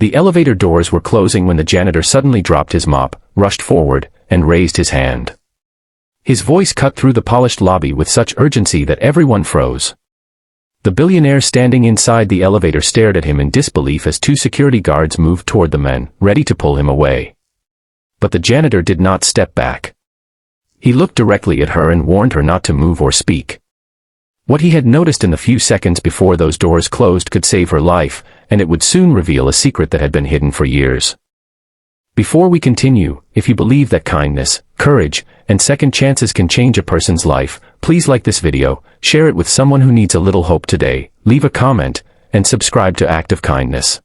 The elevator doors were closing when the janitor suddenly dropped his mop, rushed forward, and raised his hand. His voice cut through the polished lobby with such urgency that everyone froze. The billionaire standing inside the elevator stared at him in disbelief as two security guards moved toward the men, ready to pull him away. But the janitor did not step back. He looked directly at her and warned her not to move or speak. What he had noticed in the few seconds before those doors closed could save her life, and it would soon reveal a secret that had been hidden for years. Before we continue, if you believe that kindness, courage, and second chances can change a person's life, please like this video, share it with someone who needs a little hope today, leave a comment, and subscribe to Act of Kindness.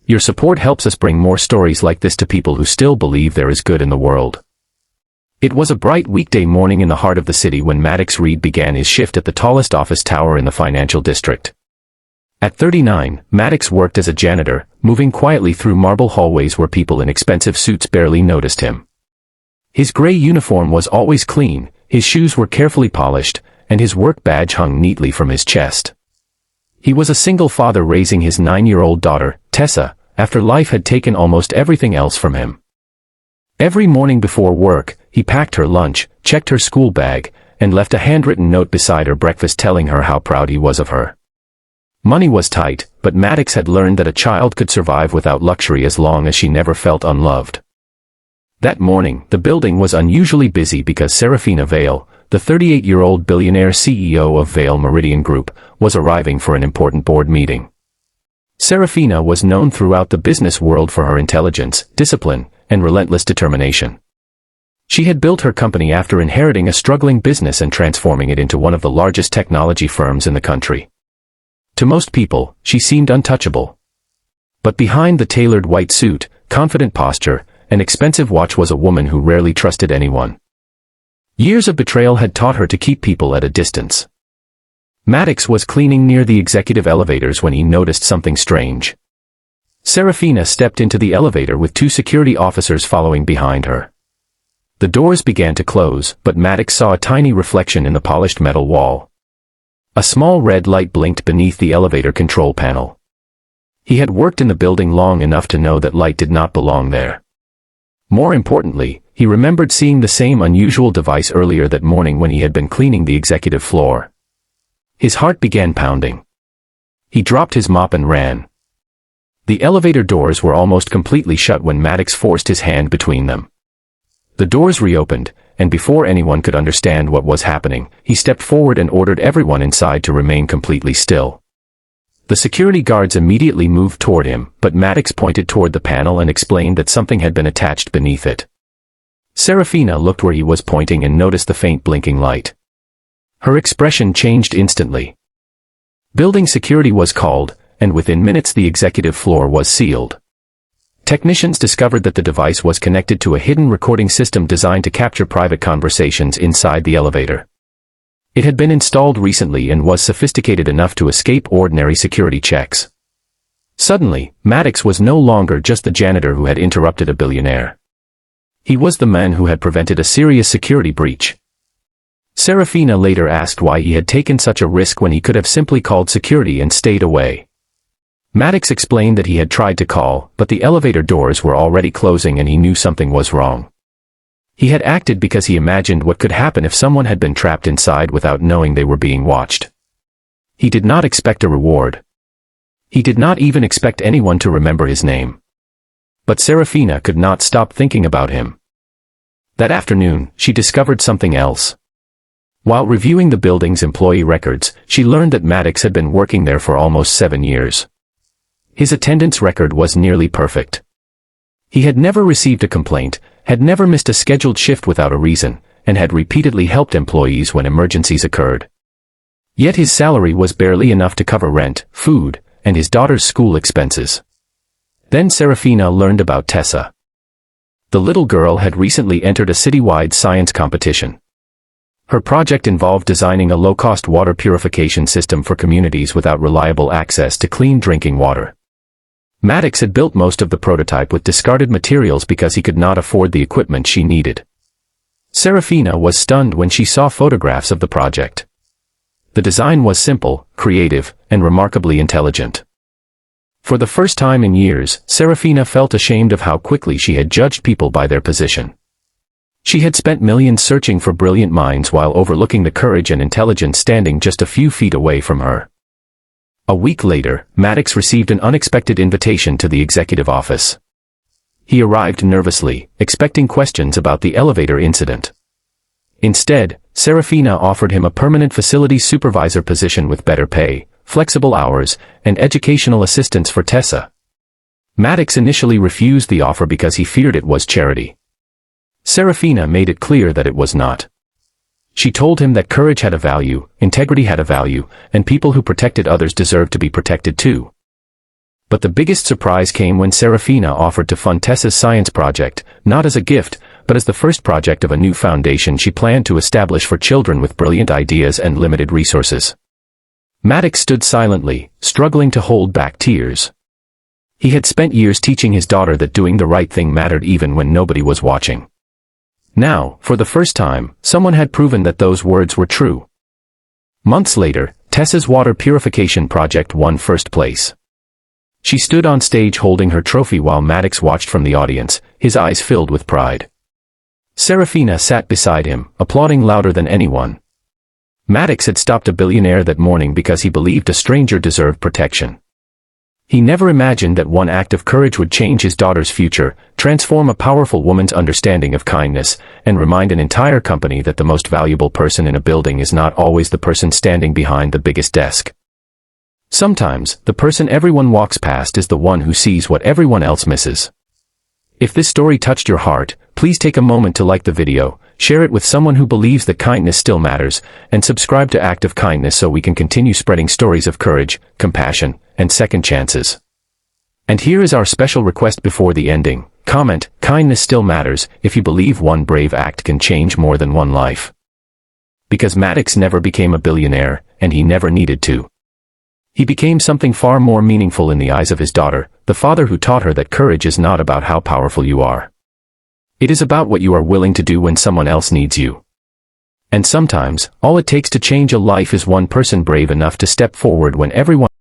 Your support helps us bring more stories like this to people who still believe there is good in the world. It was a bright weekday morning in the heart of the city when Maddox Reed began his shift at the tallest office tower in the financial district. At 39, Maddox worked as a janitor, moving quietly through marble hallways where people in expensive suits barely noticed him. His gray uniform was always clean, his shoes were carefully polished, and his work badge hung neatly from his chest. He was a single father raising his 9-year-old daughter, Tessa, after life had taken almost everything else from him. Every morning before work, he packed her lunch, checked her school bag, and left a handwritten note beside her breakfast telling her how proud he was of her. Money was tight, but Maddox had learned that a child could survive without luxury as long as she never felt unloved. That morning, the building was unusually busy because Seraphina Vale, the 38-year-old billionaire CEO of Vale Meridian Group, was arriving for an important board meeting. Seraphina was known throughout the business world for her intelligence, discipline, and relentless determination. She had built her company after inheriting a struggling business and transforming it into one of the largest technology firms in the country. To most people, she seemed untouchable. But behind the tailored white suit, confident posture, and expensive watch was a woman who rarely trusted anyone. Years of betrayal had taught her to keep people at a distance. Maddox was cleaning near the executive elevators when he noticed something strange. Seraphina stepped into the elevator with two security officers following behind her. The doors began to close, but Maddox saw a tiny reflection in the polished metal wall. A small red light blinked beneath the elevator control panel. He had worked in the building long enough to know that light did not belong there. More importantly, he remembered seeing the same unusual device earlier that morning when he had been cleaning the executive floor. His heart began pounding. He dropped his mop and ran. The elevator doors were almost completely shut when Maddox forced his hand between them. The doors reopened, and before anyone could understand what was happening, he stepped forward and ordered everyone inside to remain completely still. The security guards immediately moved toward him, but Maddox pointed toward the panel and explained that something had been attached beneath it. Seraphina looked where he was pointing and noticed the faint blinking light. Her expression changed instantly. Building security was called, and within minutes the executive floor was sealed. Technicians discovered that the device was connected to a hidden recording system designed to capture private conversations inside the elevator. It had been installed recently and was sophisticated enough to escape ordinary security checks. Suddenly, Maddox was no longer just the janitor who had interrupted a billionaire. He was the man who had prevented a serious security breach. Seraphina later asked why he had taken such a risk when he could have simply called security and stayed away. Maddox explained that he had tried to call, but the elevator doors were already closing and he knew something was wrong. He had acted because he imagined what could happen if someone had been trapped inside without knowing they were being watched. He did not expect a reward. He did not even expect anyone to remember his name. But Seraphina could not stop thinking about him. That afternoon, she discovered something else. While reviewing the building's employee records, she learned that Maddox had been working there for almost 7 years. His attendance record was nearly perfect. He had never received a complaint, had never missed a scheduled shift without a reason, and had repeatedly helped employees when emergencies occurred. Yet his salary was barely enough to cover rent, food, and his daughter's school expenses. Then Seraphina learned about Tessa. The little girl had recently entered a citywide science competition. Her project involved designing a low-cost water purification system for communities without reliable access to clean drinking water. Maddox had built most of the prototype with discarded materials because he could not afford the equipment she needed. Seraphina was stunned when she saw photographs of the project. The design was simple, creative, and remarkably intelligent. For the first time in years, Seraphina felt ashamed of how quickly she had judged people by their position. She had spent millions searching for brilliant minds while overlooking the courage and intelligence standing just a few feet away from her. A week later, Maddox received an unexpected invitation to the executive office. He arrived nervously, expecting questions about the elevator incident. Instead, Seraphina offered him a permanent facilities supervisor position with better pay, flexible hours, and educational assistance for Tessa. Maddox initially refused the offer because he feared it was charity. Seraphina made it clear that it was not. She told him that courage had a value, integrity had a value, and people who protected others deserved to be protected too. But the biggest surprise came when Seraphina offered to fund Tessa's science project, not as a gift, but as the first project of a new foundation she planned to establish for children with brilliant ideas and limited resources. Maddox stood silently, struggling to hold back tears. He had spent years teaching his daughter that doing the right thing mattered even when nobody was watching. Now, for the first time, someone had proven that those words were true. Months later, Tessa's water purification project won first place. She stood on stage holding her trophy while Maddox watched from the audience, his eyes filled with pride. Seraphina sat beside him, applauding louder than anyone. Maddox had stopped a billionaire that morning because he believed a stranger deserved protection. He never imagined that one act of courage would change his daughter's future, transform a powerful woman's understanding of kindness, and remind an entire company that the most valuable person in a building is not always the person standing behind the biggest desk. Sometimes, the person everyone walks past is the one who sees what everyone else misses. If this story touched your heart, please take a moment to like the video, share it with someone who believes that kindness still matters, and subscribe to Act of Kindness so we can continue spreading stories of courage, compassion, and second chances. And here is our special request before the ending. Comment, kindness still matters, if you believe one brave act can change more than one life. Because Maddox never became a billionaire, and he never needed to. He became something far more meaningful in the eyes of his daughter, the father who taught her that courage is not about how powerful you are. It is about what you are willing to do when someone else needs you. And sometimes, all it takes to change a life is one person brave enough to step forward when everyone